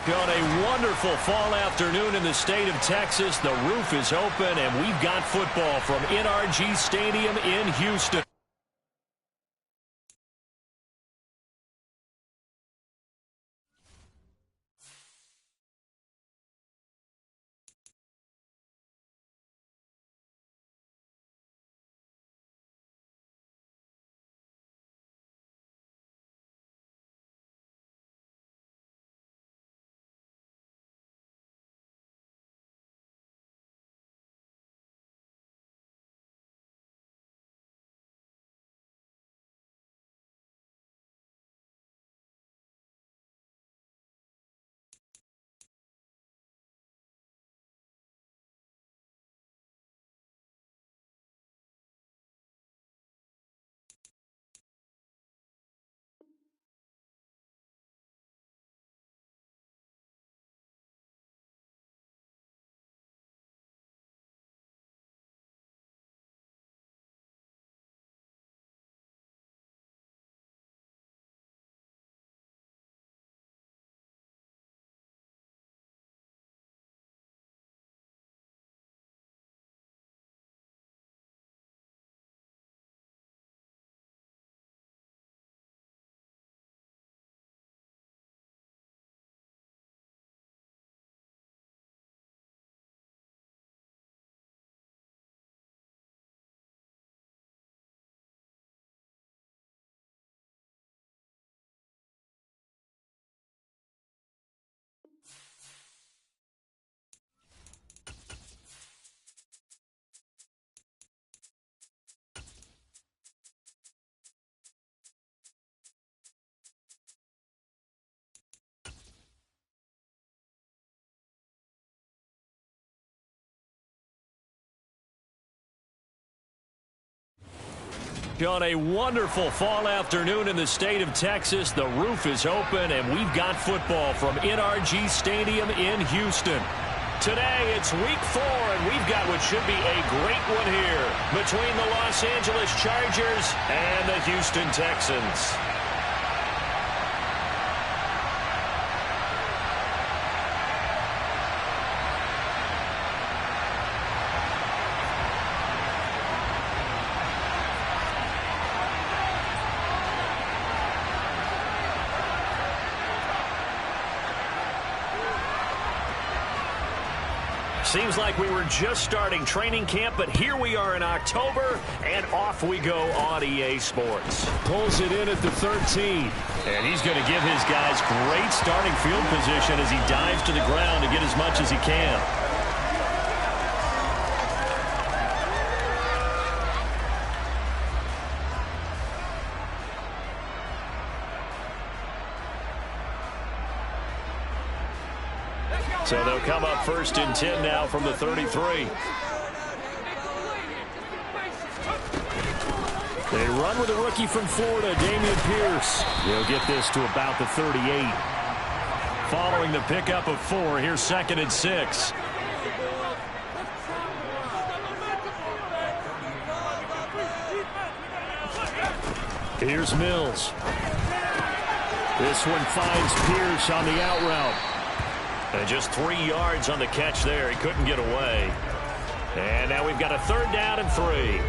On a wonderful fall afternoon in the state of Texas, the roof is open, and we've got football from NRG Stadium in Houston. On a wonderful fall afternoon in the state of Texas, the roof is open, and we've got football from NRG Stadium in Houston. Today, it's week 4, and we've got what should be a great one here between the Los Angeles Chargers and the Houston Texans. Seems like we were just starting training camp, but here we are in October, and off we go on EA Sports. Pulls it in at the 13. And he's going to give his guys great starting field position as he dives to the ground to get as much as he can. So they'll come up 1st and 10 now from the 33. They run with a rookie from Florida, Dameon Pierce. He'll get this to about the 38. Following the pickup of 4, here's 2nd and 6. Here's Mills. This one finds Pierce on the out route. And just 3 yards on the catch there. He couldn't get away. And now we've got a 3rd down and 3.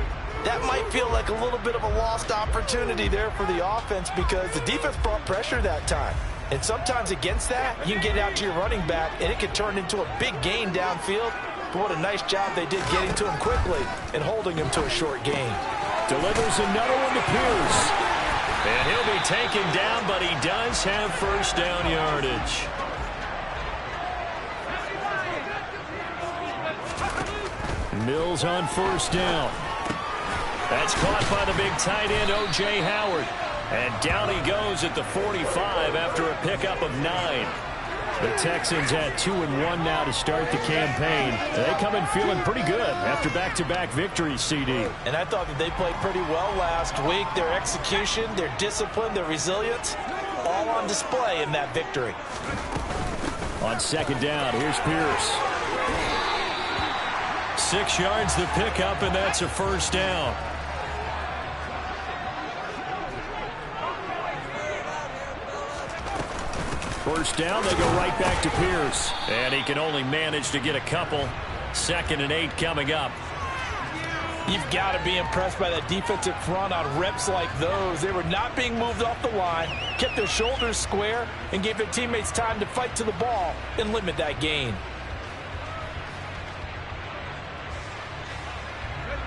That might feel like a little bit of a lost opportunity there for the offense because the defense brought pressure that time. And sometimes against that, you can get out to your running back, and it could turn into a big gain downfield. But what a nice job they did getting to him quickly and holding him to a short gain. Delivers another one to Pierce. And he'll be taken down, but he does have 1st down yardage. Mills on 1st down. That's caught by the big tight end, O.J. Howard. And down he goes at the 45 after a pickup of 9. The Texans at 2-1 now to start the campaign. They come in feeling pretty good after back-to-back victories, CD. And I thought that they played pretty well last week. Their execution, their discipline, their resilience, all on display in that victory. On 2nd down, here's Pierce. 6 yards the pickup, and that's a 1st down. First down, they go right back to Pierce. And he can only manage to get a couple. 2nd and 8 coming up. You've got to be impressed by that defensive front on reps like those. They were not being moved off the line, kept their shoulders square, and gave their teammates time to fight to the ball and limit that gain.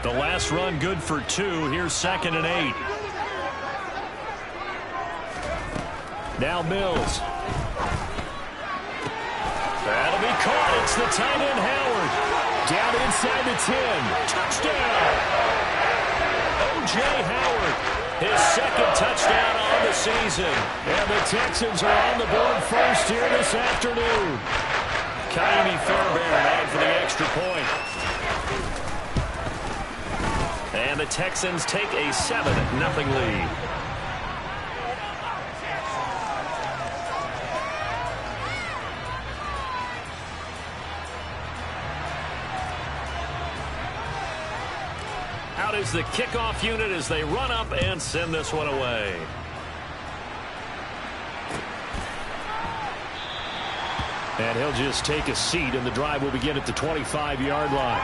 The last run good for 2. Here's 2nd and 8. Now Mills. That'll be caught. It's the tight end Howard. Down inside the 10. Touchdown. O.J. Howard. His 2nd touchdown on the season. And the Texans are on the board first here this afternoon. Kaimi Fairbairn out for the extra point. And the Texans take a 7-0 lead. Out is the kickoff unit as they run up and send this one away. And he'll just take a seat, and the drive will begin at the 25-yard line.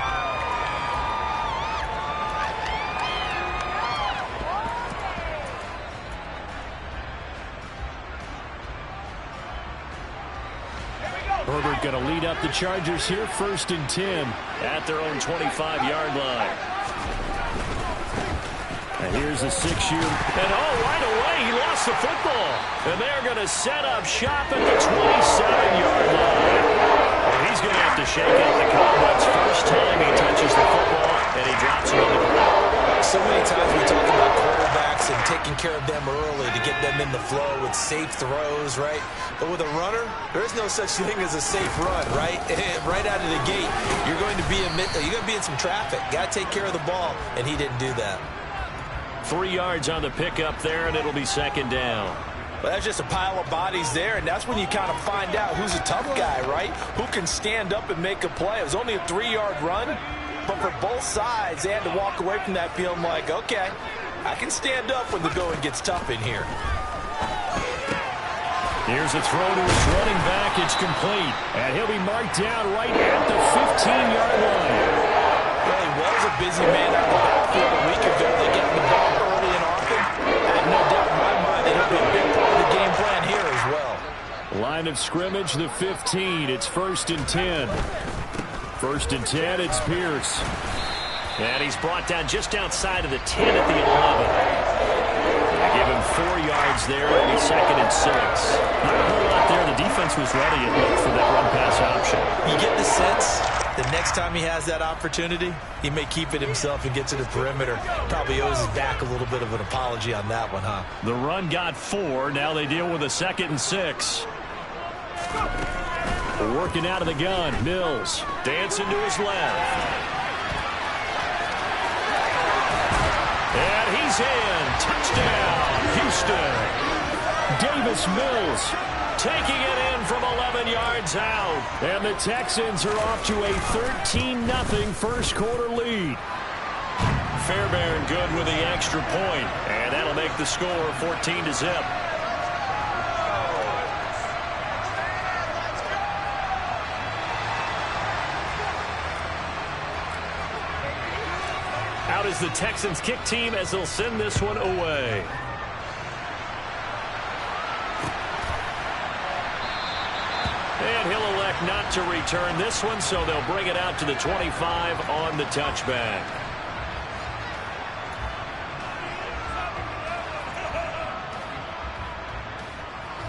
Herbert going to lead up the Chargers here, 1st and 10 at their own 25-yard line. And here's a 6-year. And right away, he lost the football. And they're going to set up shop at the 27-yard line. And he's going to have to shake out the cobwebs. First time he touches the football, and he drops it on the ground. So many times we talk about quarterbacks and taking care of them early to get them in the flow with safe throws, right? But with a runner, there is no such thing as a safe run, right? Right out of the gate, you're going to be in some traffic. Got to take care of the ball, and he didn't do that. 3 yards on the pickup there, and it'll be 2nd down. Well, that's just a pile of bodies there, and that's when you kind of find out who's a tough guy, right? Who can stand up and make a play. It was only a 3-yard run, but for both sides, they had to walk away from that feeling like, okay, I can stand up when the going gets tough in here. Here's a throw to his running back. It's complete, and he'll be marked down right at the 15-yard line. Well, he was a busy man out the backfield a week ago. They get the ball early and often. I have no doubt in my mind that he'll be a big part of the game plan here as well. Line of scrimmage, the 15. It's 1st and 10. 1st and 10, it's Pierce. And he's brought down just outside of the 10 at the 11. They give him 4 yards there. It'll be 2nd and 6. Not a whole lot there. The defense was ready, it looked, for that run-pass option. You get the sense the next time he has that opportunity, he may keep it himself and get to the perimeter. Probably owes his back a little bit of an apology on that one, huh? The run got 4. Now they deal with a 2nd and 6. Working out of the gun, Mills dancing to his left. And he's in. Touchdown, Houston. Davis Mills taking it in from 11 yards out. And the Texans are off to a 13-0 first quarter lead. Fairbairn good with the extra point. And that'll make the score 14-0. Out is the Texans kick team as they'll send this one away. And he'll elect not to return this one, so they'll bring it out to the 25 on the touchback.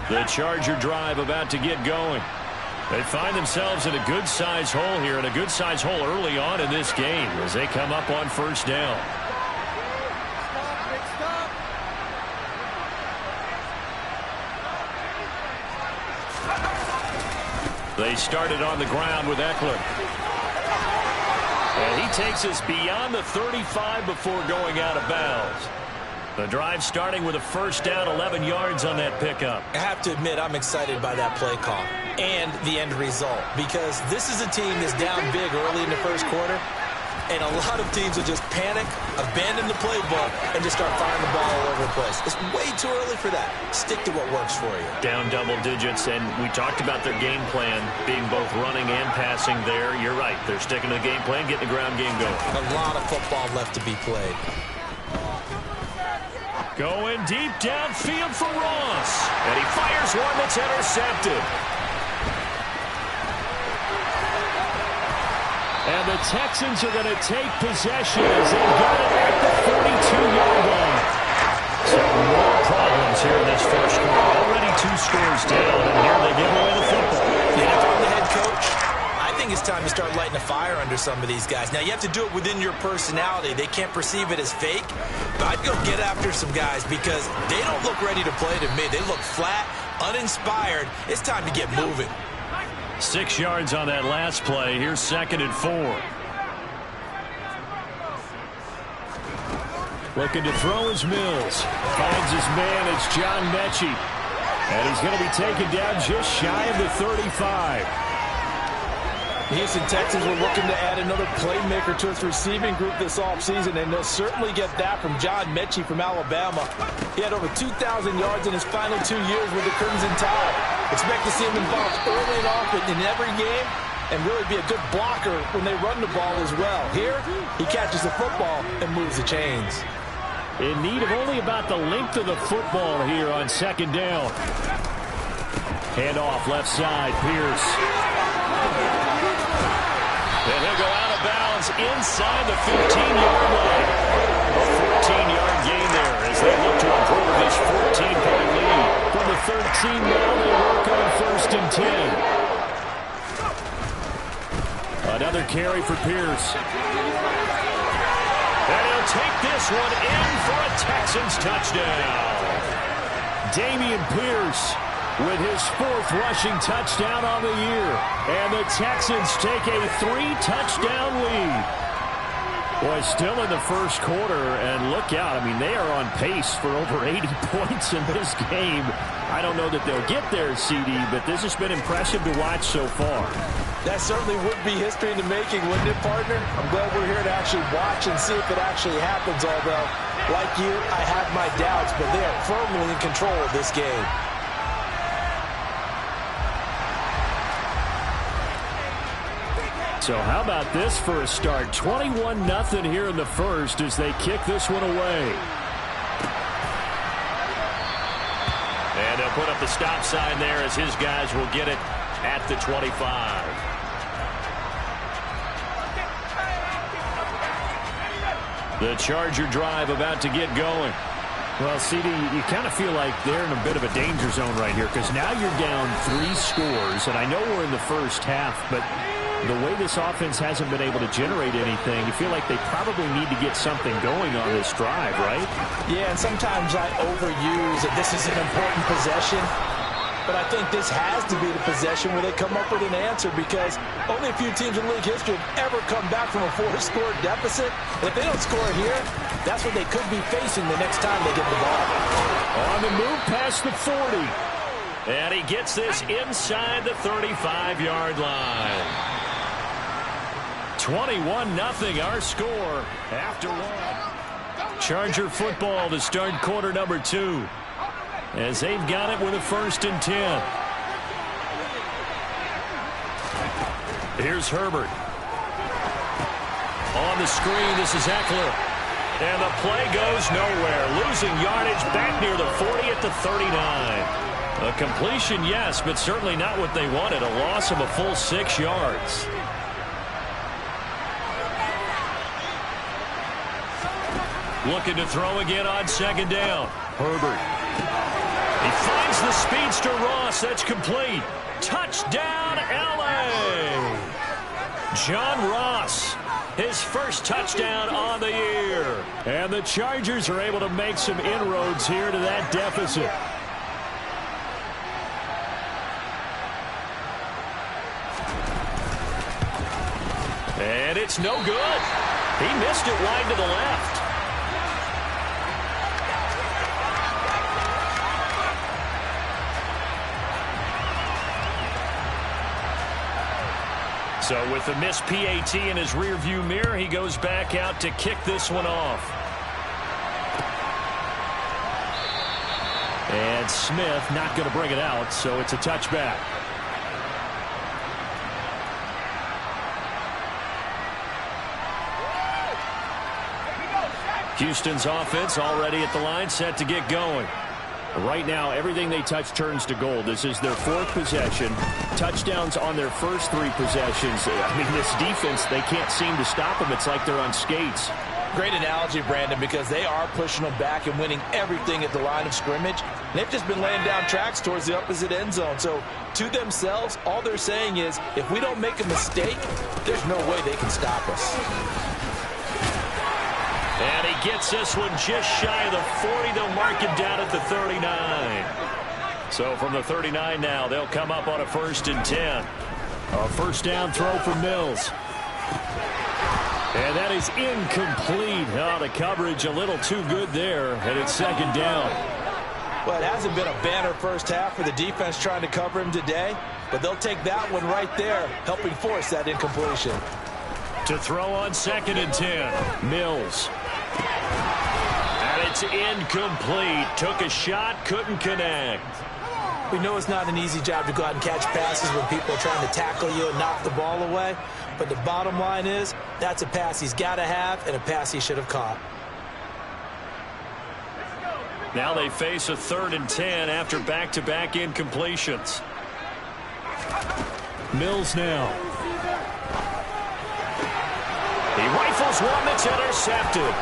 The Charger drive about to get going. They find themselves in a good-sized hole here, and a good-sized hole early on in this game as they come up on 1st down. They started on the ground with Eckler. And he takes us beyond the 35 before going out of bounds. The drive starting with a 1st down, 11 yards on that pickup. I have to admit, I'm excited by that play call and the end result, because this is a team that's down big early in the first quarter. And a lot of teams will just panic, abandon the playbook, and just start firing the ball all over the place. It's way too early for that. Stick to what works for you. Down double digits, and we talked about their game plan being both running and passing there. You're right. They're sticking to the game plan, getting the ground game going. A lot of football left to be played. Going deep downfield for Ross. And he fires one that's intercepted. And the Texans are going to take possession as they've got it at the 42-yard line. So more problems here in this first quarter. Already 2 scores down, and here they give away the football. And if I'm the head coach, I think it's time to start lighting a fire under some of these guys. Now, you have to do it within your personality. They can't perceive it as fake. But I'd go get after some guys because they don't look ready to play to me. They look flat, uninspired. It's time to get moving. 6 yards on that last play. Here's 2nd and 4. Looking to throw his Mills. Finds his man. It's John Mechie. And he's going to be taken down just shy of the 35. The Houston Texans were looking to add another playmaker to its receiving group this offseason, and they'll certainly get that from John Mechie from Alabama. He had over 2,000 yards in his final 2 years with the Crimson Tide. Expect to see him involved early and often in every game and really be a good blocker when they run the ball as well. Here, he catches the football and moves the chains. In need of only about the length of the football here on 2nd down. Hand off left side, Pierce. And he'll go out of bounds inside the 15-yard line. A 14-yard gain there as they look to improve this 14-point lead. From the 13 now, they work on 1st and 10. Another carry for Pierce. And he'll take this one in for a Texans touchdown. Damian Pierce with his 4th rushing touchdown on the year. And the Texans take a 3-touchdown lead. Boy, still in the first quarter, and look out. I mean, they are on pace for over 80 points in this game. I don't know that they'll get there, CD, but this has been impressive to watch so far. That certainly would be history in the making, wouldn't it, partner? I'm glad we're here to actually watch and see if it actually happens, although, like you, I have my doubts, but they are firmly in control of this game. So how about this for a start? 21-0 here in the first as they kick this one away. And they'll put up the stop sign there as his guys will get it at the 25. The Charger drive about to get going. Well, CD, you kind of feel like they're in a bit of a danger zone right here because now you're down 3 scores, and I know we're in the first half, but the way this offense hasn't been able to generate anything, you feel like they probably need to get something going on this drive, right? Yeah, and sometimes I overuse that this is an important possession. But I think this has to be the possession where they come up with an answer because only a few teams in league history have ever come back from a 4-score deficit. And if they don't score here, that's what they could be facing the next time they get the ball. On the move past the 40. And he gets this inside the 35-yard line. 21-0 our score after one. Charger football to start quarter number 2. As they've got it with a 1st and 10. Here's Herbert. On the screen, this is Eckler. And the play goes nowhere. Losing yardage back near the 40 at the 39. A completion, yes, but certainly not what they wanted. A loss of a full 6 yards. Looking to throw again on 2nd down. Herbert. He finds the speedster Ross. That's complete. Touchdown, L.A. John Ross, his first touchdown on the year. And the Chargers are able to make some inroads here to that deficit. And it's no good. He missed it wide to the left. So with the missed PAT in his rearview mirror, he goes back out to kick this one off. And Smith not going to bring it out, so it's a touchback. Houston's offense already at the line, set to get going. Right now, everything they touch turns to gold. This is their 4th possession. Touchdowns on their first 3 possessions. I mean, this defense, they can't seem to stop them. It's like they're on skates. Great analogy, Brandon, because they are pushing them back and winning everything at the line of scrimmage. They've just been laying down tracks towards the opposite end zone. So, to themselves, all they're saying is, if we don't make a mistake, there's no way they can stop us. And he gets this one just shy of the 40. They'll mark him down at the 39. So from the 39 now, they'll come up on a 1st and 10. A first down throw for Mills. And that is incomplete. Oh, the coverage a little too good there, and it's 2nd down. Well, it hasn't been a banner first half for the defense trying to cover him today, but they'll take that one right there, helping force that incompletion. To throw on 2nd and 10, Mills. And it's incomplete. Took a shot, couldn't connect. We know it's not an easy job to go out and catch passes when people are trying to tackle you and knock the ball away. But the bottom line is, that's a pass he's got to have and a pass he should have caught. Now they face a 3rd and 10 after back-to-back incompletions. Mills now. He rifles one that's intercepted.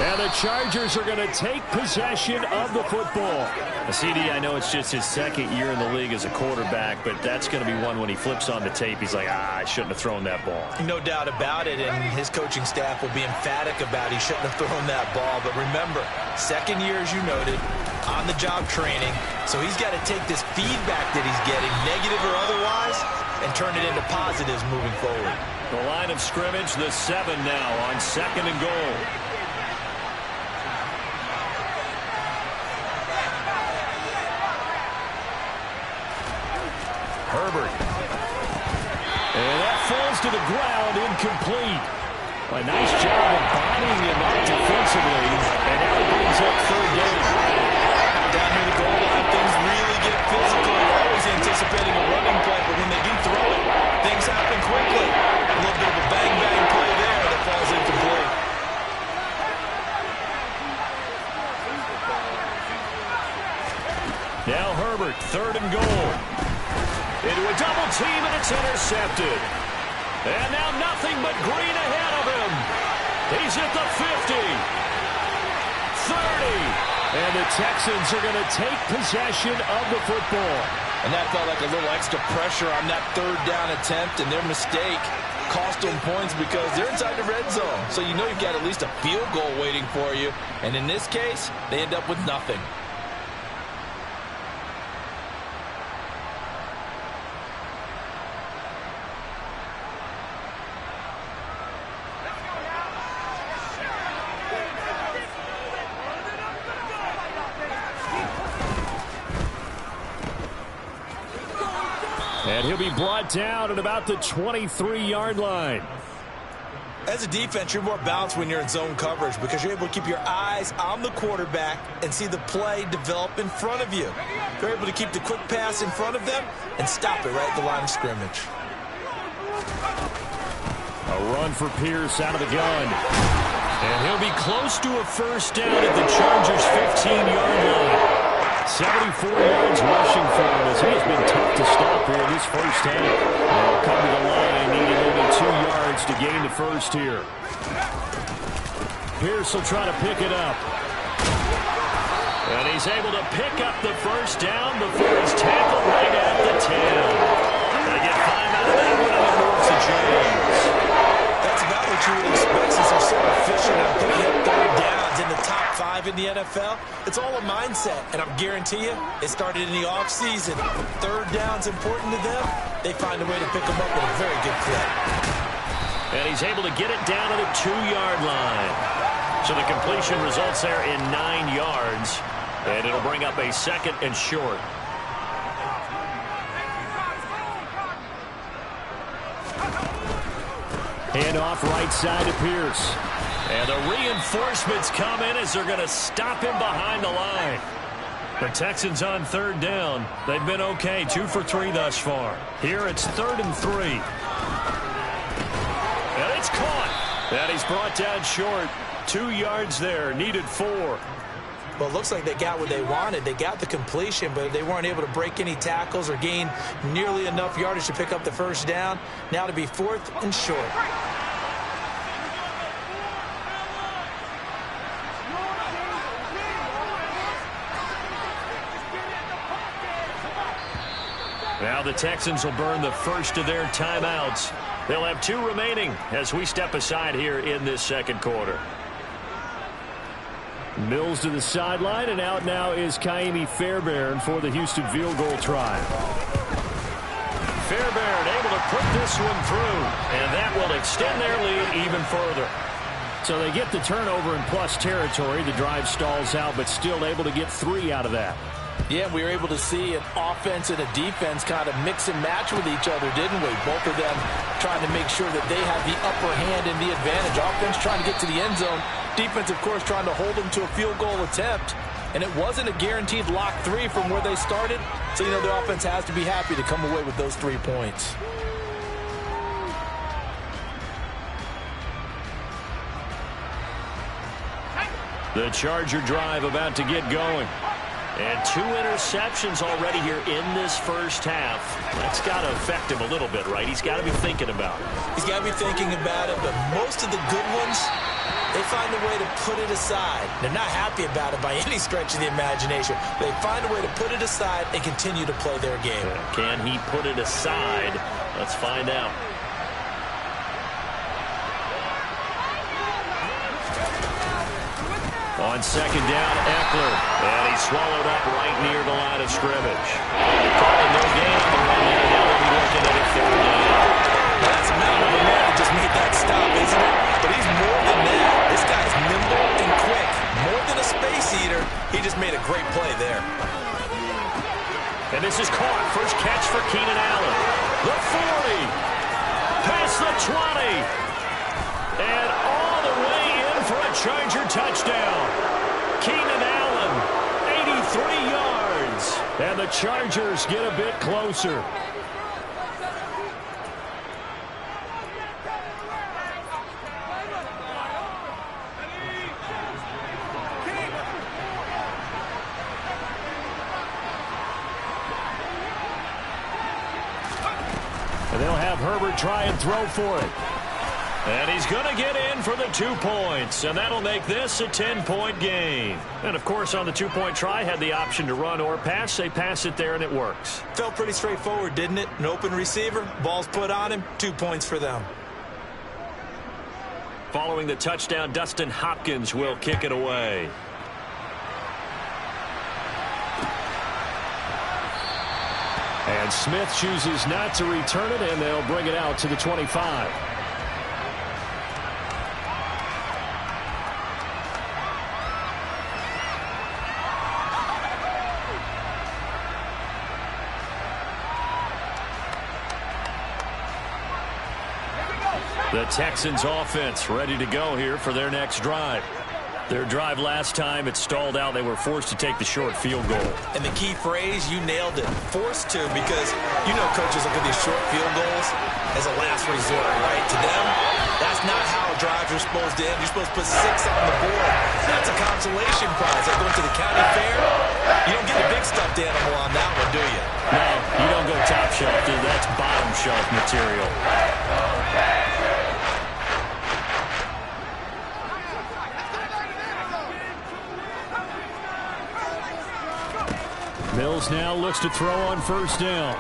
And the Chargers are going to take possession of the football. CD, I know it's just his 2nd year in the league as a quarterback, but that's going to be one when he flips on the tape. He's like, I shouldn't have thrown that ball. No doubt about it, and his coaching staff will be emphatic about he shouldn't have thrown that ball. But remember, 2nd year, as you noted, on-the-job training. So he's got to take this feedback that he's getting, negative or otherwise, and turn it into positives moving forward. The line of scrimmage, the 7 now on 2nd and goal. Herbert. And that falls to the ground, incomplete. A nice job of bodying him up defensively, and now it brings up 3rd down. Down near the goal line, things really get physical. You're always anticipating a running play, but when they do throw it, things happen quickly. A little bit of a bang-bang play there that falls incomplete. Now Herbert, 3rd and goal. Into a double team, and it's intercepted. And now nothing but green ahead of him. He's at the 50. 30. And the Texans are going to take possession of the football. And that felt like a little extra pressure on that 3rd down attempt, and their mistake cost them points because they're inside the red zone. So you know you've got at least a field goal waiting for you. And in this case, they end up with nothing. And he'll be brought down at about the 23-yard line. As a defense, you're more balanced when you're in zone coverage because you're able to keep your eyes on the quarterback and see the play develop in front of you. You're able to keep the quick pass in front of them and stop it right at the line of scrimmage. A run for Pierce out of the gun. And he'll be close to a 1st down at the Chargers' 15-yard line. 74 yards rushing for him as he has been tough to stop here this first half. They'll come to the line needing only 2 yards to gain the 1st here. Pierce will try to pick it up. And he's able to pick up the 1st down before he's tackled right at the 10. They get 5 out of that one, and it moves to James. That's about what you would expect since they're so efficient at picking up 3rd downs in the top 5 in the NFL. It's all a mindset, and I guarantee you, it started in the offseason. 3rd down's important to them. They find a way to pick them up with a very good clip. And he's able to get it down to the 2-yard line. So the completion results there in 9 yards, and it'll bring up a 2nd and short. Handoff right side to Pierce. And the reinforcements come in as they're going to stop him behind the line. The Texans on third down. They've been okay, 2 for 3 thus far. Here it's 3rd and 3. And it's caught. And he's brought down short. 2 yards there, needed 4. Well, it looks like they got what they wanted. They got the completion, but they weren't able to break any tackles or gain nearly enough yardage to pick up the first down. Now to be 4th and short. Now the Texans will burn the first of their timeouts. They'll have 2 remaining as we step aside here in this second quarter. Mills to the sideline, and out now is Kaimi Fairbairn for the Houston field goal try. Fairbairn able to put this one through, and that will extend their lead even further. So they get the turnover in plus territory. The drive stalls out, but still able to get 3 out of that. Yeah, we were able to see an offense and a defense kind of mix and match with each other, didn't we? Both of them trying to make sure that they have the upper hand and the advantage. Offense trying to get to the end zone. Defense, of course, trying to hold them to a field goal attempt. And it wasn't a guaranteed lock 3 from where they started. So, you know, the offense has to be happy to come away with those 3 points. The Charger drive about to get going. And 2 interceptions already here in this first half. That's got to affect him a little bit, right? He's got to be thinking about it. He's got to be thinking about it, but most of the good ones, they find a way to put it aside. They're not happy about it by any stretch of the imagination. They find a way to put it aside and continue to play their game. Can he put it aside? Let's find out. On second down, Eckler. And he swallowed up right near the line of scrimmage. Calling no gain on the run there. Now we'll be looking at a 3rd down. That's a mountain of a man that just made that stop, isn't it? But he's more than that. This guy's nimble and quick. More than a space eater. He just made a great play there. And this is caught. First catch for Keenan Allen. The 40. Past the 20. And all the way in for a Charger touchdown. Keenan Allen, 83 yards. And the Chargers get a bit closer. And they'll have Herbert try and throw for it. And he's going to get in for the 2 points, and that'll make this a 10-point game. And, of course, on the 2-point try, had the option to run or pass. They pass it there, and it works. Felt pretty straightforward, didn't it? An open receiver, ball's put on him, 2 points for them. Following the touchdown, Dustin Hopkins will kick it away. And Smith chooses not to return it, and they'll bring it out to the 25. The Texans offense ready to go here for their next drive. Their drive last time, it stalled out. They were forced to take the short field goal. And the key phrase, you nailed it, forced to, because you know coaches look at these short field goals as a last resort, right? To them, that's not how drives are supposed to end. You're supposed to put 6 on the board. That's a consolation prize. Like going to the county fair, you don't get a big stuffed animal on that one, do you? No, you don't go top shelf, dude. That's bottom shelf material. Mills now looks to throw on first down.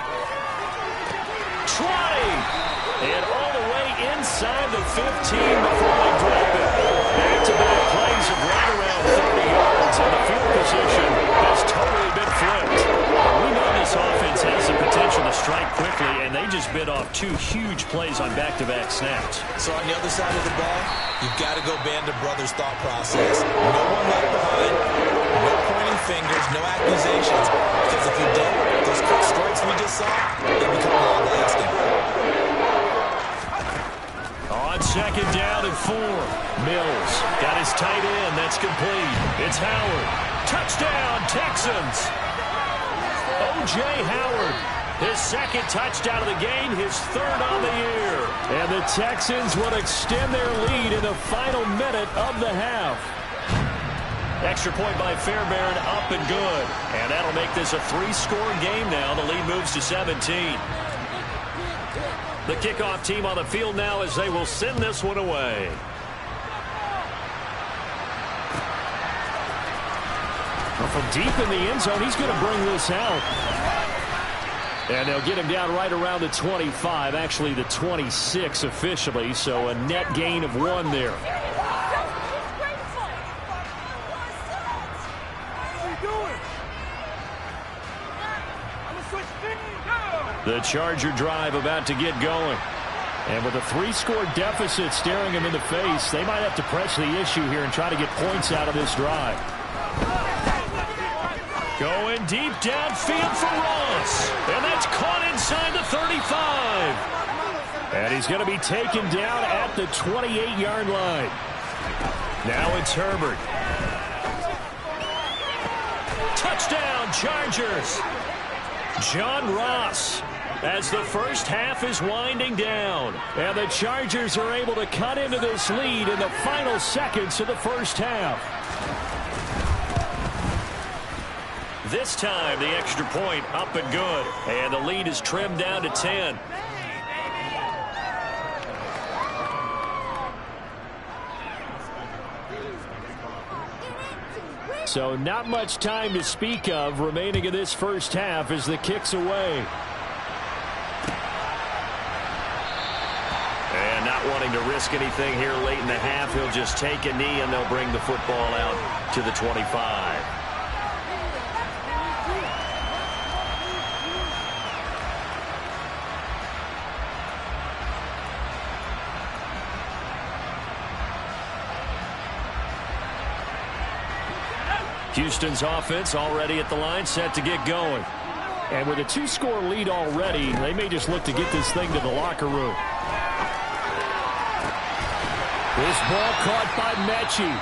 20! And all the way inside the 15 before they drop it. Back-to-back plays of right around 30 yards, and the field position has totally been flipped. We know this offense has the potential to strike quickly, and they just bit off 2 huge plays on back-to-back snaps. So on the other side of the ball, you've got to go band of brothers thought process. No one left behind. No pointing fingers, no accusations. Because if you don't, those quick strikes we just saw, they become long-lasting. On second down and 4. Mills got his tight end. That's complete. It's Howard. Touchdown, Texans. O.J. Howard, his second touchdown of the game, his third on the year. And the Texans will extend their lead in the final minute of the half. Extra point by Fairbairn, up and good. And that'll make this a 3-score game now. The lead moves to 17. The kickoff team on the field now as they will send this one away. Well, from deep in the end zone, he's going to bring this out. And they'll get him down right around the 25, actually the 26 officially, so a net gain of 1 there. The Charger drive about to get going. And with a 3-score deficit staring them in the face, they might have to press the issue here and try to get points out of this drive. Going deep downfield for Ross. And that's caught inside the 35. And he's going to be taken down at the 28-yard line. Now it's Herbert. Touchdown, Chargers. John Ross, as the first half is winding down. And the Chargers are able to cut into this lead in the final seconds of the first half. This time, the extra point up and good. And the lead is trimmed down to 10. So not much time to speak of remaining in this first half as the kick's away. And not wanting to risk anything here late in the half, he'll just take a knee and they'll bring the football out to the 25. Houston's offense already at the line, set to get going. And with a 2-score lead already, they may just look to get this thing to the locker room. This ball caught by Mechie.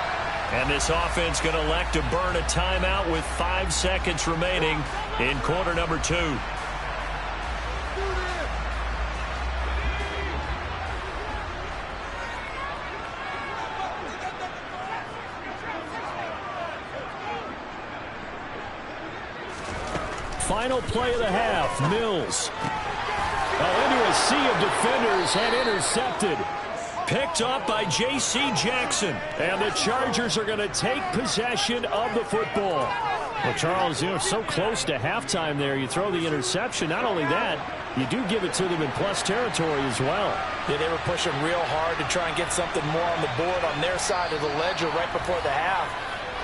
And this offense going to elect to burn a timeout with 5 seconds remaining in quarter number 2. Final play of the half, Mills. Into a sea of defenders and intercepted. Picked up by J.C. Jackson. And the Chargers are going to take possession of the football. Well, Charles, so close to halftime there. You throw the interception. Not only that, you do give it to them in plus territory as well. Yeah, they were pushing real hard to try and get something more on the board on their side of the ledger right before the half.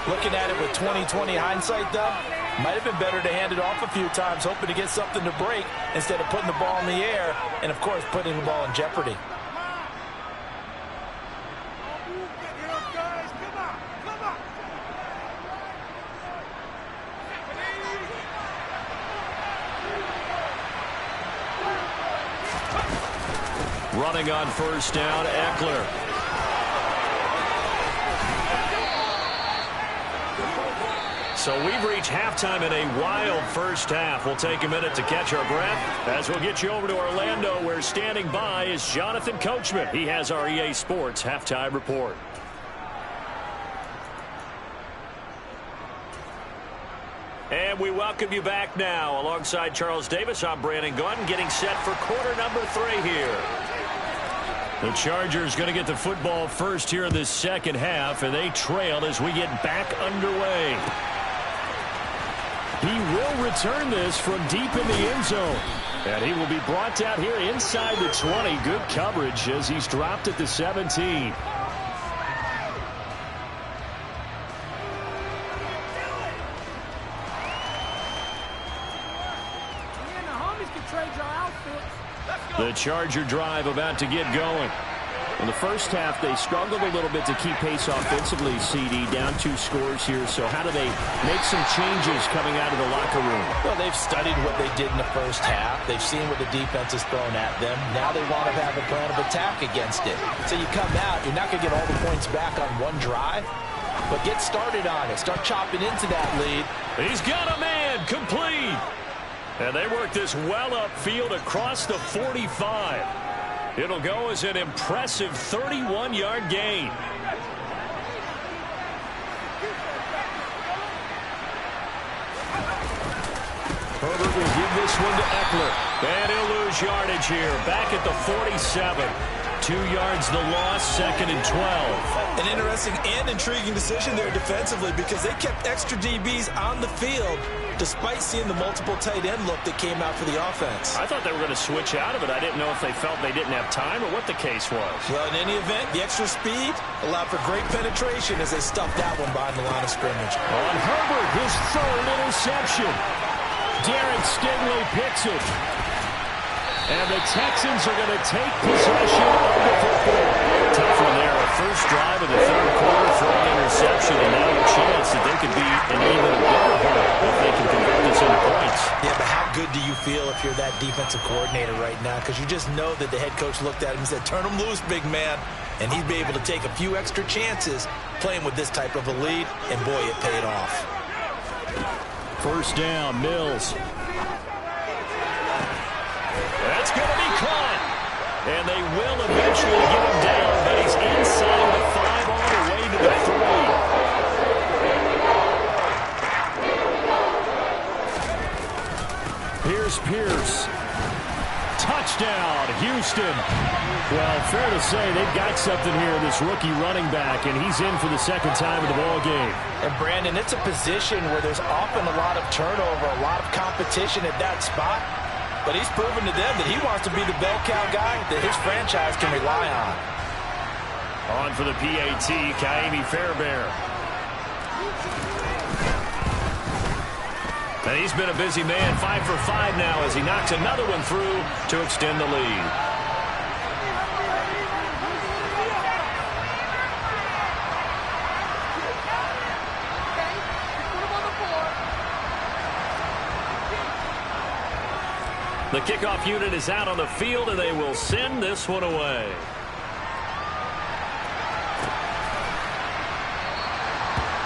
Looking at it with 20/20 hindsight, though, might have been better to hand it off a few times, hoping to get something to break instead of putting the ball in the air and, of course, putting the ball in jeopardy. Running on first down, Eckler. So we've reached halftime in a wild first half. We'll take a minute to catch our breath as we'll get you over to Orlando, where standing by is Jonathan Coachman. He has our EA Sports halftime report. And we welcome you back now. Alongside Charles Davis, I'm Brandon Gunn, getting set for quarter number 3 here. The Chargers going to get the football first here in this second half, and they trail as we get back underway. He will return this from deep in the end zone. And he will be brought down here inside the 20. Good coverage as he's dropped at the 17. The Charger drive about to get going. In the first half, they struggled a little bit to keep pace offensively, CD, down 2 scores here. So how do they make some changes coming out of the locker room? Well, they've studied what they did in the first half. They've seen what the defense has thrown at them. Now they want to have a plan of attack against it. So you come out, you're not going to get all the points back on one drive, but get started on it. Start chopping into that lead. He's got a man, complete. And they work this well upfield across the 45. It'll go as an impressive 31-yard gain. Herbert will give this one to Eckler. And he'll lose yardage here. Back at the 47. 2 yards the loss, 2nd and 12. An interesting and intriguing decision there defensively because they kept extra DBs on the field despite seeing the multiple tight end look that came out for the offense. I thought they were going to switch out of it. I didn't know if they felt they didn't have time or what the case was. Well, in any event, the extra speed allowed for great penetration as they stuffed that one behind the line of scrimmage. On Herbert, his 3rd interception. Derek Stingley picks it. And the Texans are going to take possession of the football. Tough one there. A first drive of the 3rd quarter for an interception, and now a chance that they could be an even bigger hole if they can convert this into points. Yeah, but how good do you feel if you're that defensive coordinator right now? Because you just know that the head coach looked at him and said, turn him loose, big man. And he'd be able to take a few extra chances playing with this type of a lead, and boy, it paid off. First down, Mills. That's going to be caught. And they will eventually get him down, but he's inside the 5 all the way to the 3. Here's Pierce. Touchdown, Houston. Well, fair to say they've got something here in this rookie running back, and he's in for the 2nd time of the ball game. And, Brandon, it's a position where there's often a lot of turnover, a lot of competition at that spot. But he's proven to them that he wants to be the bell cow guy that his franchise can rely on. On for the PAT, Kaimi Fairbairn. And he's been a busy man, 5 for 5 now as he knocks another one through to extend the lead. The kickoff unit is out on the field, and they will send this one away.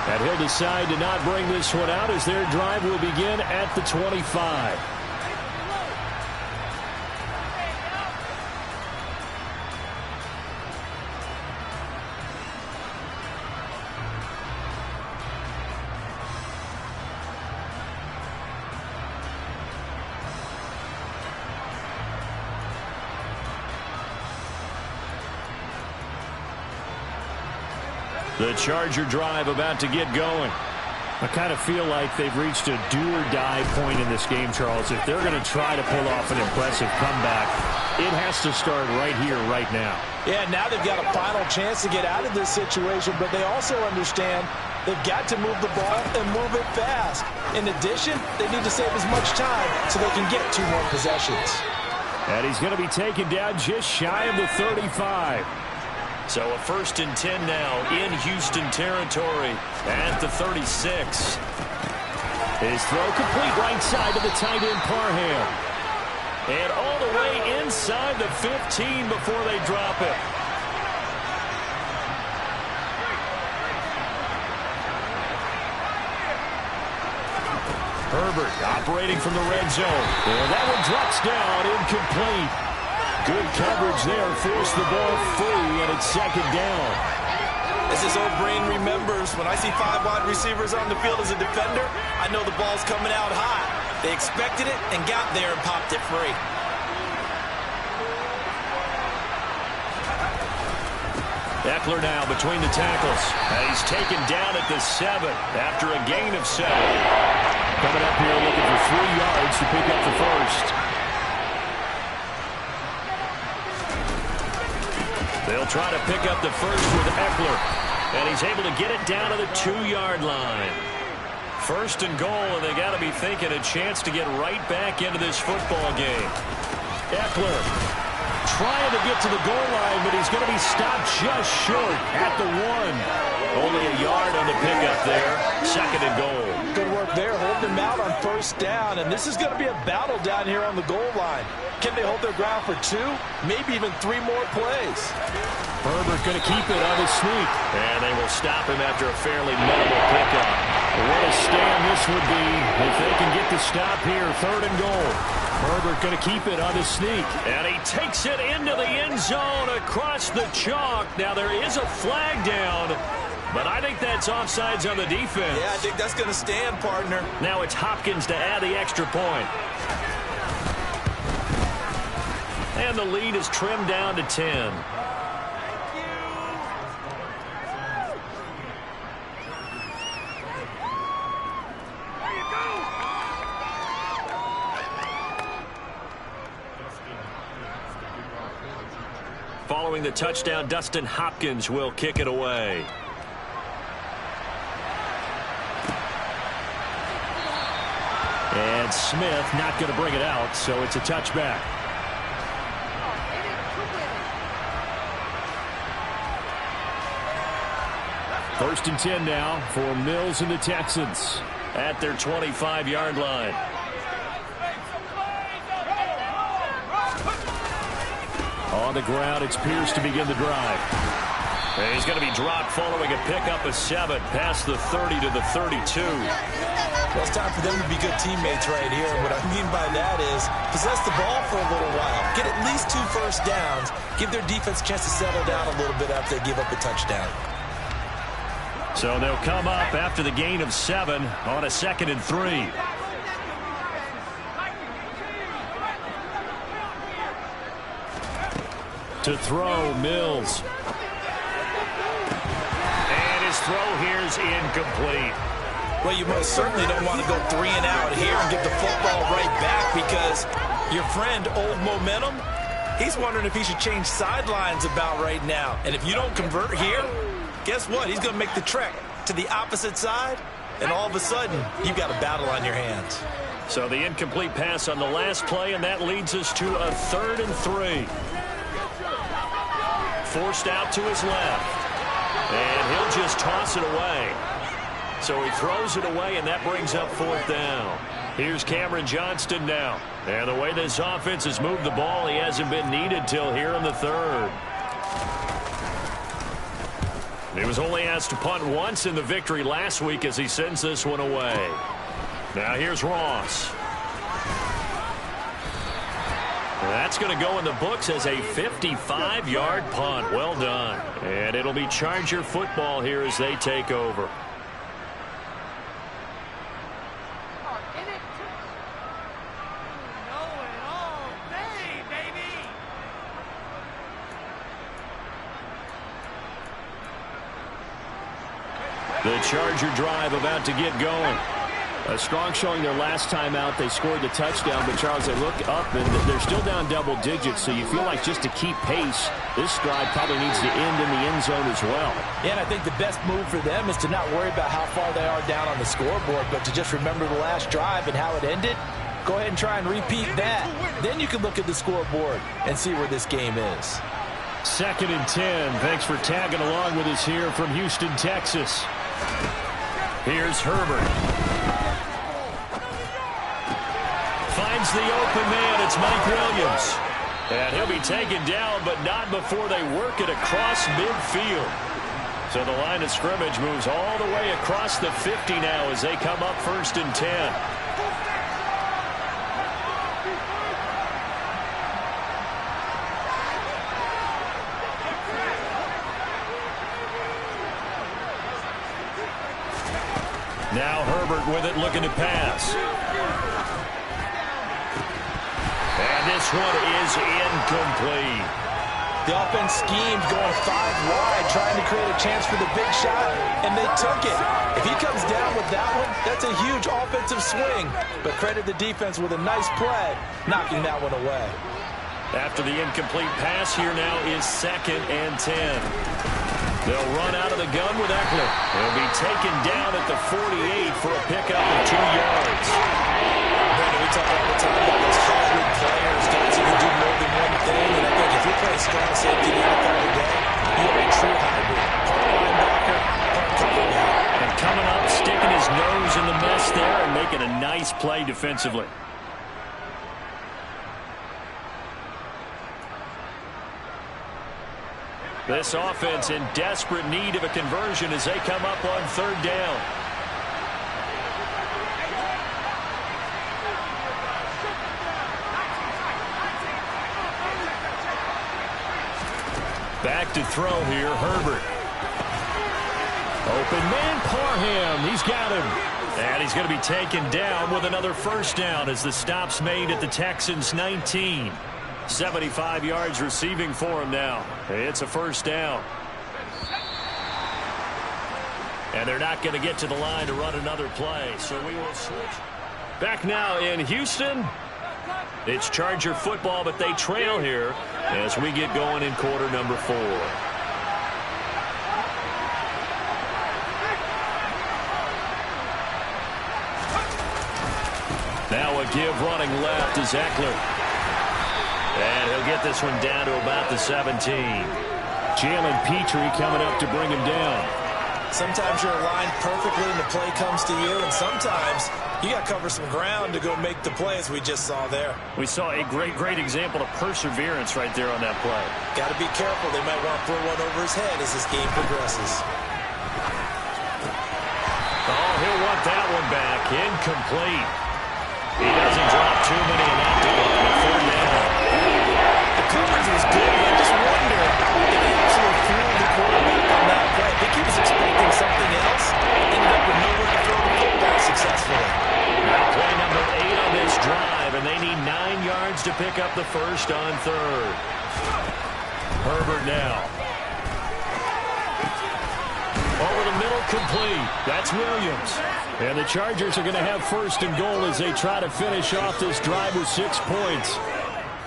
And he'll decide to not bring this one out as their drive will begin at the 25. The Charger drive about to get going. I kind of feel like they've reached a do-or-die point in this game, Charles. If they're going to try to pull off an impressive comeback, it has to start right here, right now. Yeah, now they've got a final chance to get out of this situation, but they also understand they've got to move the ball and move it fast. In addition, they need to save as much time so they can get 2 more possessions. And he's going to be taken down just shy of the 35. So a 1st and 10 now in Houston territory at the 36. His throw complete right side to the tight end Parham. And all the way inside the 15 before they drop it. Herbert operating from the red zone. And that one drops down, incomplete. Good coverage there, forced the ball free, and it's 2nd down. As his old brain remembers, when I see 5 wide receivers on the field as a defender, I know the ball's coming out high. They expected it and got there and popped it free. Eckler now between the tackles. And he's taken down at the 7 after a gain of 7. Coming up here looking for 3 yards to pick up the 1st. They'll try to pick up the 1st with Eckler. And he's able to get it down to the 2-yard line. 1st and goal, and they got to be thinking a chance to get right back into this football game. Eckler trying to get to the goal line, but he's going to be stopped just short at the 1. Only a yard on the pickup there. 2nd and goal. Good work there, holding them out on 1st down, and this is going to be a battle down here on the goal line. Can they hold their ground for 2, maybe even 3 more plays? Herbert going to keep it on his sneak. And they will stop him after a fairly minimal pickup. What a stand this would be if they can get the stop here. 3rd and goal. Herbert going to keep it on his sneak. And he takes it into the end zone across the chalk. Now there is a flag down, but I think that's offsides on the defense. Yeah, I think that's going to stand, partner. Now it's Hopkins to add the extra point. And the lead is trimmed down to 10. Following the touchdown, Dustin Hopkins will kick it away. And Smith not going to bring it out, so it's a touchback. First and 10 now for Mills and the Texans at their 25-yard line. On the ground, it's Pierce to begin the drive. And he's going to be dropped following a pickup of 7 past the 30 to the 32. Well, it's time for them to be good teammates right here. And what I mean by that is possess the ball for a little while. Get at least 2 first downs. Give their defense a chance to settle down a little bit after they give up a touchdown. So they'll come up after the gain of 7 on a 2nd and 3. To throw, Mills. And his throw here's incomplete. Well, you most certainly don't want to go 3 and out here and get the football right back, because your friend, Old Momentum, he's wondering if he should change sidelines about right now. And if you don't convert here, guess what? He's going to make the trek to the opposite side, and all of a sudden, you've got a battle on your hands. So the incomplete pass on the last play, and that leads us to a 3rd and 3. Forced out to his left. And he'll just toss it away. So he throws it away, and that brings up 4th down. Here's Cameron Johnston now. And the way this offense has moved the ball, he hasn't been needed till here in the 3rd. He was only asked to punt once in the victory last week as he sends this one away. Now here's Ross. That's going to go in the books as a 55-yard punt. Well done. And it'll be Charger football here as they take over. The Charger drive about to get going. A strong showing their last time out. They scored the touchdown, but Charles, they look up and they're still down double digits, so you feel like just to keep pace, this drive probably needs to end in the end zone as well. Yeah, and I think the best move for them is to not worry about how far they are down on the scoreboard, but to just remember the last drive and how it ended. Go ahead and try and repeat that. Then you can look at the scoreboard and see where this game is. 2nd and 10. Thanks for tagging along with us here from Houston, Texas. Here's Herbert. Finds the open man. It's Mike Williams. And he'll be taken down, but not before they work it across midfield. So the line of scrimmage moves all the way across the 50 now as they come up 1st and 10. Now Herbert with it, looking to pass. And this one is incomplete. The offense schemed going 5 wide, trying to create a chance for the big shot, and they took it. If he comes down with that one, that's a huge offensive swing. But credit the defense with a nice play, knocking that one away. After the incomplete pass, here now is 2nd and 10. They'll run out of the gun with Eckler. He'll be taken down at the 48 for a pickup of 2 yards. Brandon, we talk all the time about those hybrid players, guys who can do more than one thing. And I think if you're strong safety in the NFL today. You have a true hybrid. Part linebacker, part cover guy. And coming up, sticking his nose in the mess there and making a nice play defensively. This offense in desperate need of a conversion as they come up on third down. Back to throw here, Herbert. Open man, Parham. He's got him. And he's going to be taken down with another first down as the stop's made at the Texans' 19. 75 yards receiving for him now. It's a first down. And they're not going to get to the line to run another play, so we will switch. Back now in Houston. It's Charger football, but they trail here as we get going in quarter number 4. Now a give running left is Eckler. And he'll get this one down to about the 17. Jalen Petrie coming up to bring him down. Sometimes you're aligned perfectly and the play comes to you, and sometimes you got to cover some ground to go make the play, as we just saw there. We saw a great example of perseverance right there on that play. Got to be careful. They might want to throw one over his head as this game progresses. Oh, he'll want that one back. Incomplete. He doesn't drop too many in that department. Third down. The coverage was good. I just wonder if he actually threw the quarterback on that play. I think he was expecting something else. Ended up with nowhere to throw the football successfully. Now play number 8 on this drive, and they need 9 yards to pick up the first on third. Herbert now. Over the middle, complete. That's Williams. And the Chargers are going to have first and goal as they try to finish off this drive with 6 points.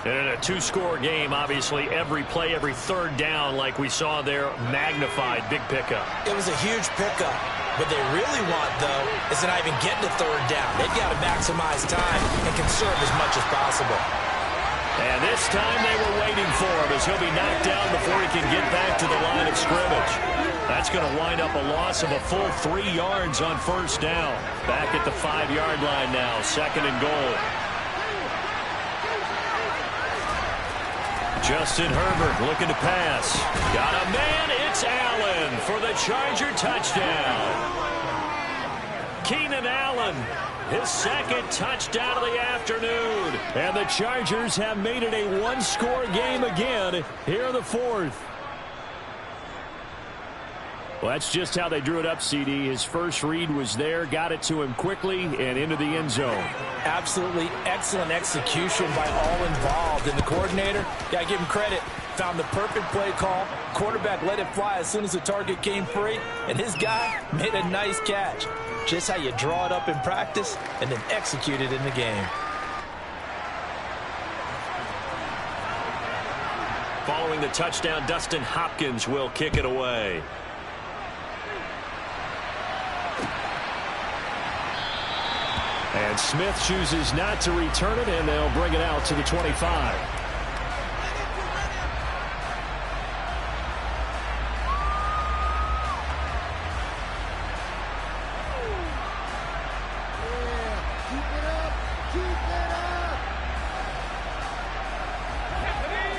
And in a 2-score game, obviously, every play, every third down, like we saw there, magnified. Big pickup. It was a huge pickup. What they really want, though, is to not even get to third down. They've got to maximize time and conserve as much as possible. And this time they were waiting for him as he'll be knocked down before he can get back to the line of scrimmage. That's going to wind up a loss of a full 3 yards on first down. Back at the 5-yard line now, second and goal. Justin Herbert looking to pass. Got a man, it's Allen for the Charger touchdown. Keenan Allen, his second touchdown of the afternoon. And the Chargers have made it a 1-score game again here in the 4th. Well, that's just how they drew it up, CD. His first read was there, got it to him quickly, and into the end zone. Absolutely excellent execution by all involved. And the coordinator, got to give him credit, found the perfect play call. Quarterback let it fly as soon as the target came free, and his guy made a nice catch. Just how you draw it up in practice and then execute it in the game. Following the touchdown, Dustin Hopkins will kick it away. And Smith chooses not to return it, and they'll bring it out to the 25.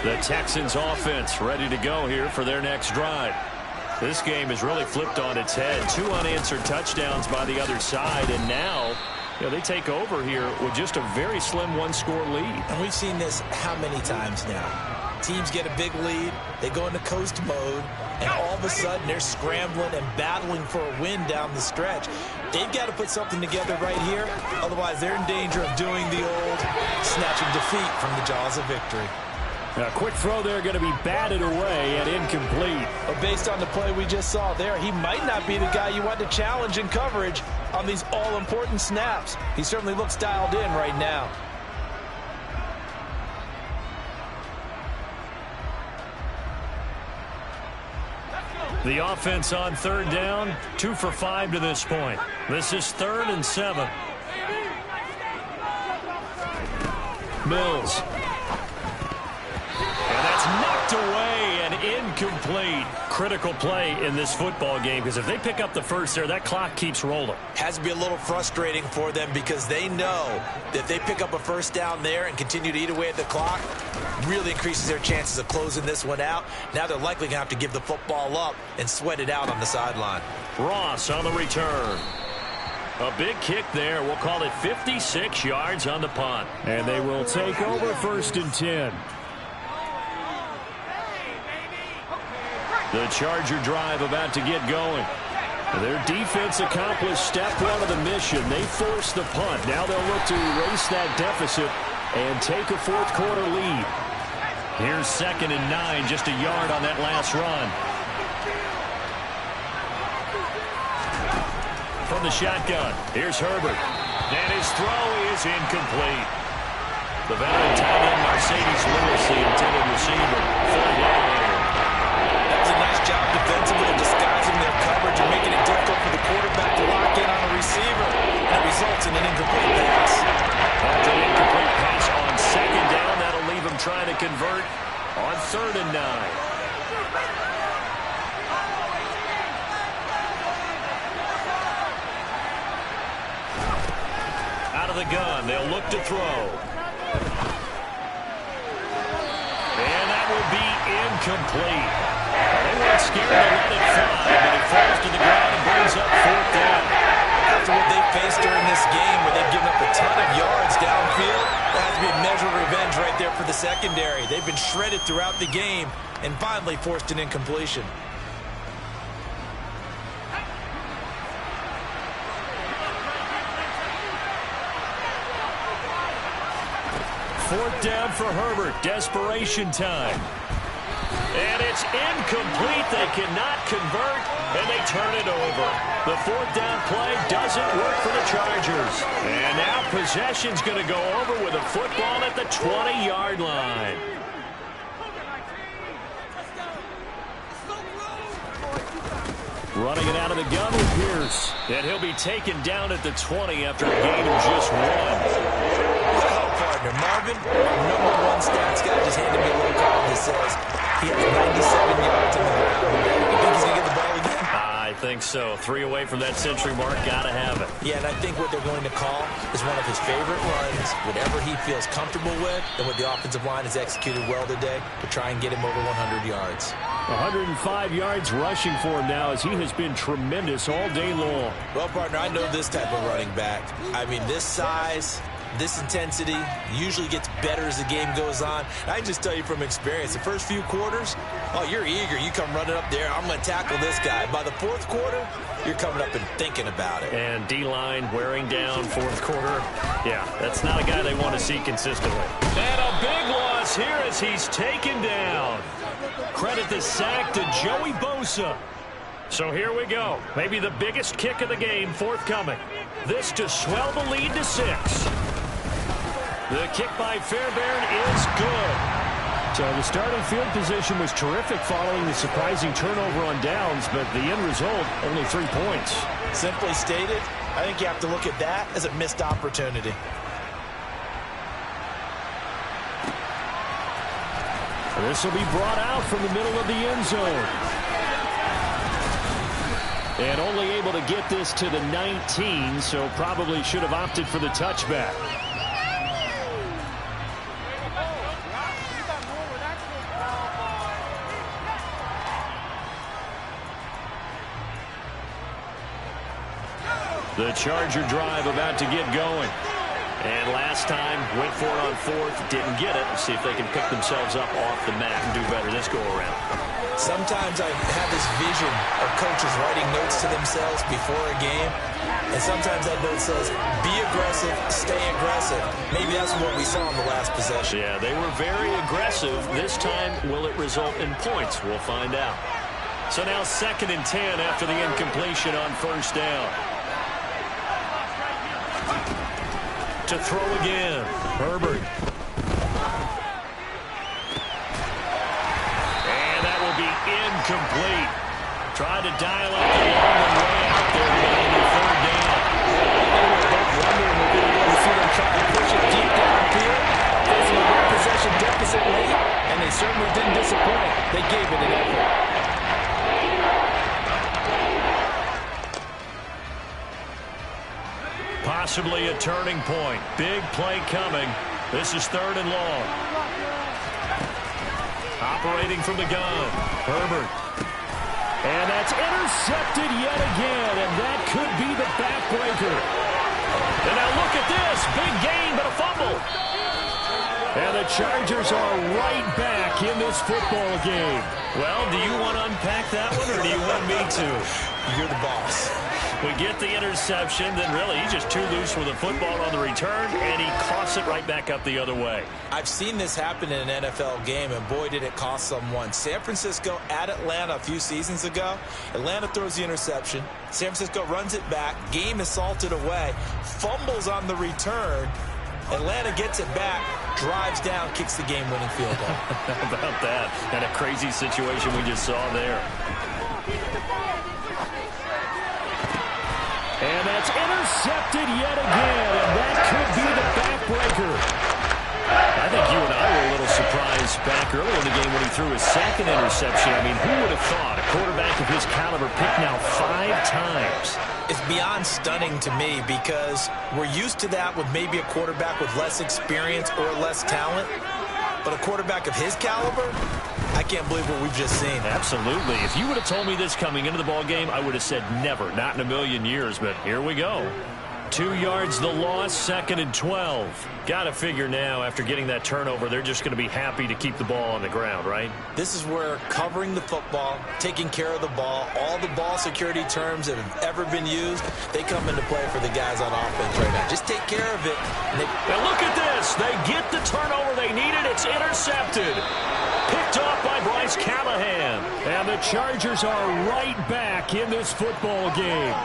The Texans offense ready to go here for their next drive. This game is really flipped on its head. 2 unanswered touchdowns by the other side, and now they take over here with just a very slim 1-score lead. And we've seen this how many times now? Teams get a big lead, they go into coast mode, and all of a sudden they're scrambling and battling for a win down the stretch. They've got to put something together right here, otherwise they're in danger of doing the old snatching defeat from the jaws of victory. A quick throw there going to be batted away and incomplete. But based on the play we just saw there, he might not be the guy you want to challenge in coverage on these all-important snaps. He certainly looks dialed in right now. The offense on third down, 2 for 5 to this point. This is 3rd and 7. Mills. And that's knocked away. incomplete. Critical play in this football game, because if they pick up the first there, that clock keeps rolling. Has to be a little frustrating for them because they know that if they pick up a first down there and continue to eat away at the clock, really increases their chances of closing this one out. Now they're likely going to have to give the football up and sweat it out on the sideline. Ross on the return. A big kick there. We'll call it 56 yards on the punt. And they will take over 1st and 10. The Charger drive about to get going. Their defense accomplished step one of the mission. They forced the punt. Now they'll look to erase that deficit and take a fourth quarter lead. Here's 2nd and 9, just a yard on that last run. From the shotgun, here's Herbert. And his throw is incomplete. The veteran tight end Mercedes Lewis, the intended receiver, full down. That was a nice job defensively of disguising their coverage and making it difficult for the quarterback to lock in on the receiver. And it results in an incomplete pass. After an incomplete pass on 2nd down, that'll leave him trying to convert on 3rd and 9. Out of the gun, they'll look to throw. And that will be incomplete. They weren't scared to let it fly, but it falls to the ground and brings up 4th down. After what they faced during this game where they've given up a ton of yards downfield, that has to be a measure of revenge right there for the secondary. They've been shredded throughout the game and finally forced an incompletion. 4th down for Herbert. Desperation time. And it's incomplete. They cannot convert, and they turn it over. The 4th down play doesn't work for the Chargers. And now possession's going to go over with a football at the 20-yard line. Running it out of the gun with Pierce. And he'll be taken down at the 20 after a gain of just 1. Partner Marvin, #1 stats guy, just handed me a little card that says he has 97 yards on the ground. You think he's going to get the ball again? I think so. 3 away from that century mark. Got to have it. Yeah, and I think what they're going to call is one of his favorite runs, whatever he feels comfortable with, and what the offensive line has executed well today to try and get him over 100 yards. 105 yards rushing for him now as he has been tremendous all day long. Well, partner, I know this type of running back. I mean, this size, this intensity usually gets better as the game goes on. I can just tell you from experience, the first few quarters, oh, you're eager. You come running up there, I'm going to tackle this guy. By the 4th quarter, you're coming up and thinking about it. And D-line wearing down 4th quarter. Yeah, that's not a guy they want to see consistently. And a big loss here as he's taken down. Credit the sack to Joey Bosa. So here we go. Maybe the biggest kick of the game forthcoming. This to swell the lead to 6. The kick by Fairbairn is good. So the starting field position was terrific following the surprising turnover on downs, but the end result, only 3 points. Simply stated, I think you have to look at that as a missed opportunity. This will be brought out from the middle of the end zone. And only able to get this to the 19, so probably should have opted for the touchback. The Charger drive about to get going. And last time, went for it on 4th, didn't get it. See if they can pick themselves up off the mat and do better this go-around. Sometimes I have this vision of coaches writing notes to themselves before a game, and sometimes that note says, be aggressive, stay aggressive. Maybe that's what we saw in the last possession. Yeah, they were very aggressive. This time, will it result in points? We'll find out. So now 2nd and 10 after the incompletion on 1st down. To throw again, Herbert. And that will be incomplete. Tried to dial up the long and way out there on the 3rd down. Both wondering if they were going to see them try to push it deep downfield, facing a one-possession deficit late, and they certainly didn't disappoint. They gave it an effort. Possibly a turning point. Big play coming. This is 3rd and long. Operating from the gun. Herbert. And that's intercepted yet again, and that could be the backbreaker. And now look at this. Big gain, but a fumble. And the Chargers are right back in this football game. Well, do you want to unpack that one, or do you want me to? You're the boss. We get the interception, then really he's just too loose with the football on the return, and he coughs it right back up the other way. I've seen this happen in an NFL game, and boy, did it cost someone. San Francisco at Atlanta a few seasons ago. Atlanta throws the interception. San Francisco runs it back. Game is salted away. Fumbles on the return. Atlanta gets it back, drives down, kicks the game-winning field goal. How about that? And a crazy situation we just saw there. And that's intercepted yet again, and that could be the backbreaker. I think you and I were a little surprised back early in the game when he threw his 2nd interception. I mean, who would have thought a quarterback of his caliber picked now 5 times? It's beyond stunning to me because we're used to that with maybe a quarterback with less experience or less talent. But a quarterback of his caliber, I can't believe what we've just seen. Absolutely. If you would have told me this coming into the ball game, I would have said never, not in a million years. But here we go. 2 yards the loss, 2nd and 12. Got to figure now, after getting that turnover, they're just going to be happy to keep the ball on the ground, right? This is where covering the football, taking care of the ball, all the ball security terms that have ever been used, they come into play for the guys on offense right now. Just take care of it. Now look at this. They get the turnover they needed. It's intercepted. Picked off by Bryce Callahan. And the Chargers are right back in this football game.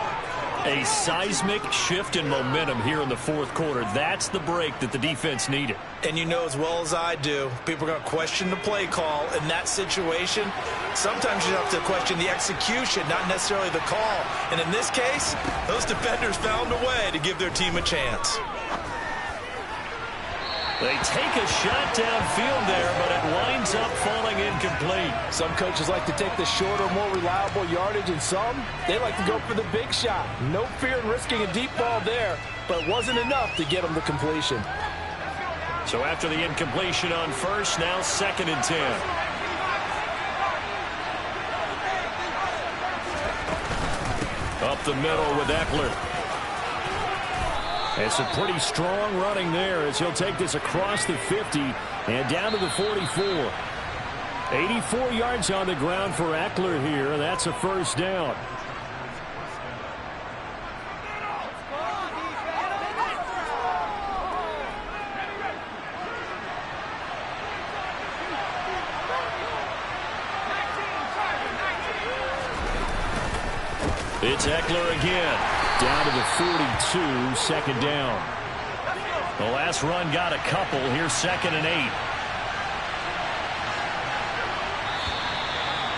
A seismic shift in momentum here in the 4th quarter. That's the break that the defense needed. And you know as well as I do, people are going to question the play call in that situation. Sometimes you have to question the execution, not necessarily the call. And in this case, those defenders found a way to give their team a chance. They take a shot downfield there, but it winds up falling incomplete. Some coaches like to take the shorter, more reliable yardage, and some, they like to go for the big shot. No fear in risking a deep ball there, but it wasn't enough to get them to completion. So after the incompletion on 1st, now 2nd and 10. Up the middle with Eckler. It's a pretty strong running there as he'll take this across the 50 and down to the 44. 84 yards on the ground for Eckler here. That's a 1st down. It's Eckler again. Down to the 42, 2nd down. The last run got a couple. Here's 2nd and 8.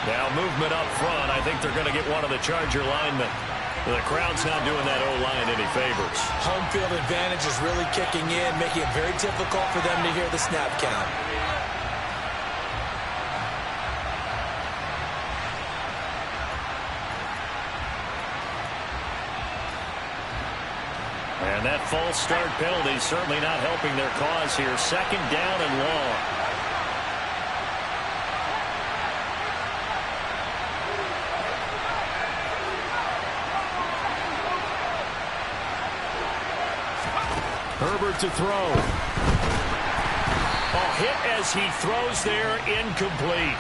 Now movement up front. I think they're going to get one of the Charger linemen. The crowd's not doing that O-line any favors. Home field advantage is really kicking in, making it very difficult for them to hear the snap count. And that false start penalty certainly not helping their cause here. 2nd down and long. Herbert to throw. Oh, hit as he throws there, incomplete.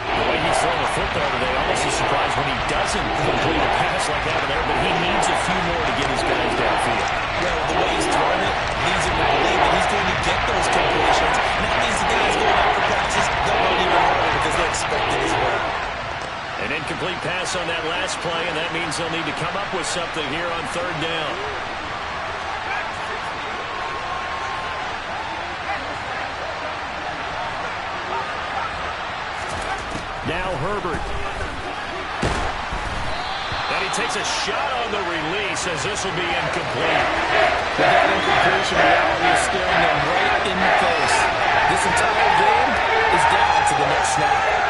The way he's throwing the football today, almost a surprise when he doesn't complete a pass like that there, but he needs a few more to get his guys downfield. Well, the way he's throwing it leads him to believe that he's going to get those completions, and that means the guys going out for passes, they'll run even harder because they expect it as well. An incomplete pass on that last play, and that means they'll need to come up with something here on 3rd down. Now Herbert. And he takes a shot on the release as this will be incomplete. That incompletion reality is staring them right in the face. This entire game is down to the next snap.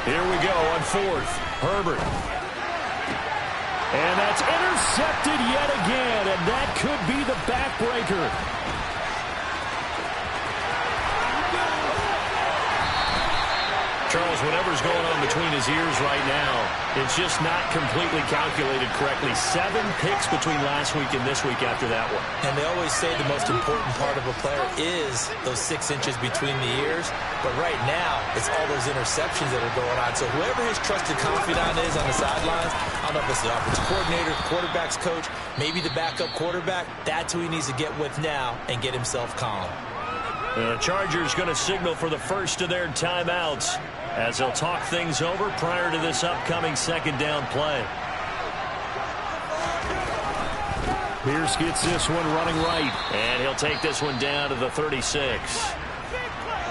Here we go on fourth. Herbert. And that's intercepted yet again, and that could be the backbreaker. Charles, whatever's going on between his ears right now, it's just not completely calculated correctly. 7 picks between last week and this week after that one. And they always say the most important part of a player is those 6 inches between the ears. But right now, it's all those interceptions that are going on. So whoever his trusted confidant is on the sidelines, I don't know if it's the offensive coordinator, the quarterback's coach, maybe the backup quarterback, that's who he needs to get with now and get himself calm. The Chargers going to signal for the first of their timeouts as they'll talk things over prior to this upcoming second down play. Pierce gets this one running right, and he'll take this one down to the 36.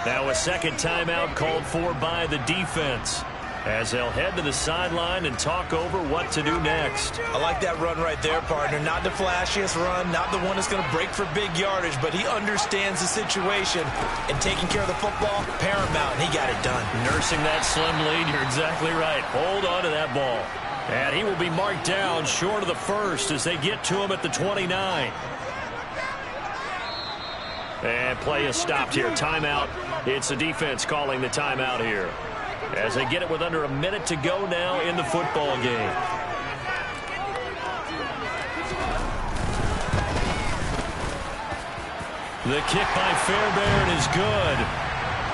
Now a second timeout called for by the defense as they'll head to the sideline and talk over what to do next. I like that run right there, partner. Not the flashiest run, not the one that's going to break for big yardage, but he understands the situation, and taking care of the football, paramount, and he got it done. Nursing that slim lead, you're exactly right. Hold on to that ball. And he will be marked down short of the first as they get to him at the 29. And play is stopped here. Timeout. It's the defense calling the timeout here, as they get it with under a minute to go now in the football game. The kick by Fairbairn is good.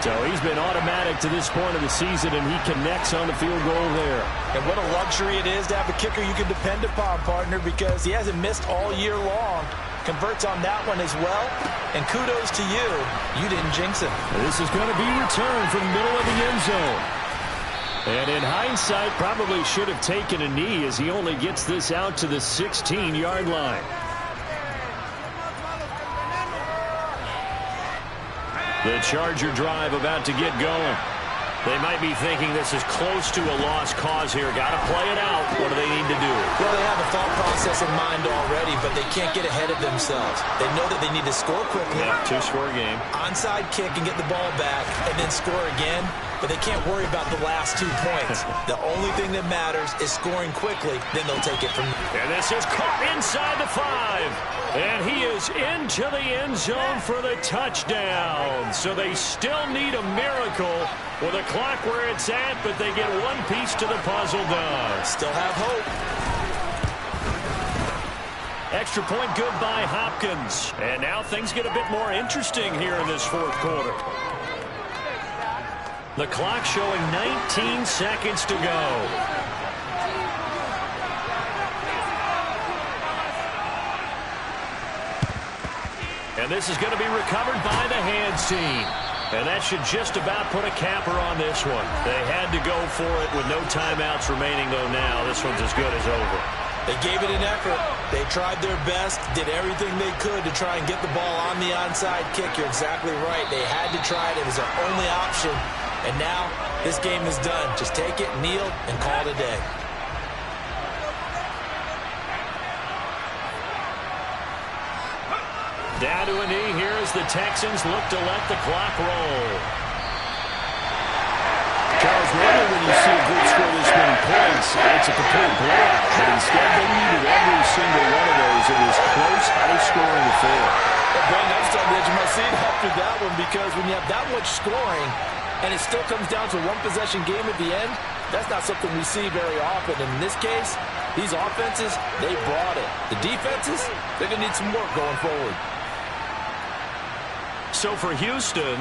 So he's been automatic to this point of the season, and he connects on the field goal there. And what a luxury it is to have a kicker you can depend upon, partner, because he hasn't missed all year long. Converts on that one as well. And kudos to you. You didn't jinx him. This is going to be returned from the middle of the end zone. And in hindsight, probably should have taken a knee as he only gets this out to the 16-yard line. The Charger drive about to get going. They might be thinking this is close to a lost cause here. Got to play it out. What do they need to do? Well, they have a thought process in mind already, but they can't get ahead of themselves. They know that they need to score quickly. Yeah, 2-score game. Onside kick and get the ball back and then score again, but they can't worry about the last 2 points. The only thing that matters is scoring quickly, then they'll take it from there. And this is caught inside the 5. And he is into the end zone for the touchdown. So they still need a miracle with a clock where it's at, but they get one piece to the puzzle done. Still have hope. Extra point good by Hopkins. And now things get a bit more interesting here in this fourth quarter. The clock showing 19 seconds to go. And this is going to be recovered by the hands team. And that should just about put a capper on this one. They had to go for it with no timeouts remaining, though now this one's as good as over. They gave it an effort. They tried their best, did everything they could to try and get the ball on the onside kick. You're exactly right. They had to try it. It was their only option. And now this game is done. Just take it, kneel, and call it a day. Down to a knee here as the Texans look to let the clock roll. Charles, normally when you see a group score this many points, it's a complete blowout. But instead, they needed every single one of those. It was close, high-scoring affair. Well, Brent, I'm starting to edge my seat after that one, because when you have that much scoring and it still comes down to a one-possession game at the end, that's not something we see very often. And in this case, these offenses, they brought it. The defenses, they're going to need some work going forward. So for Houston,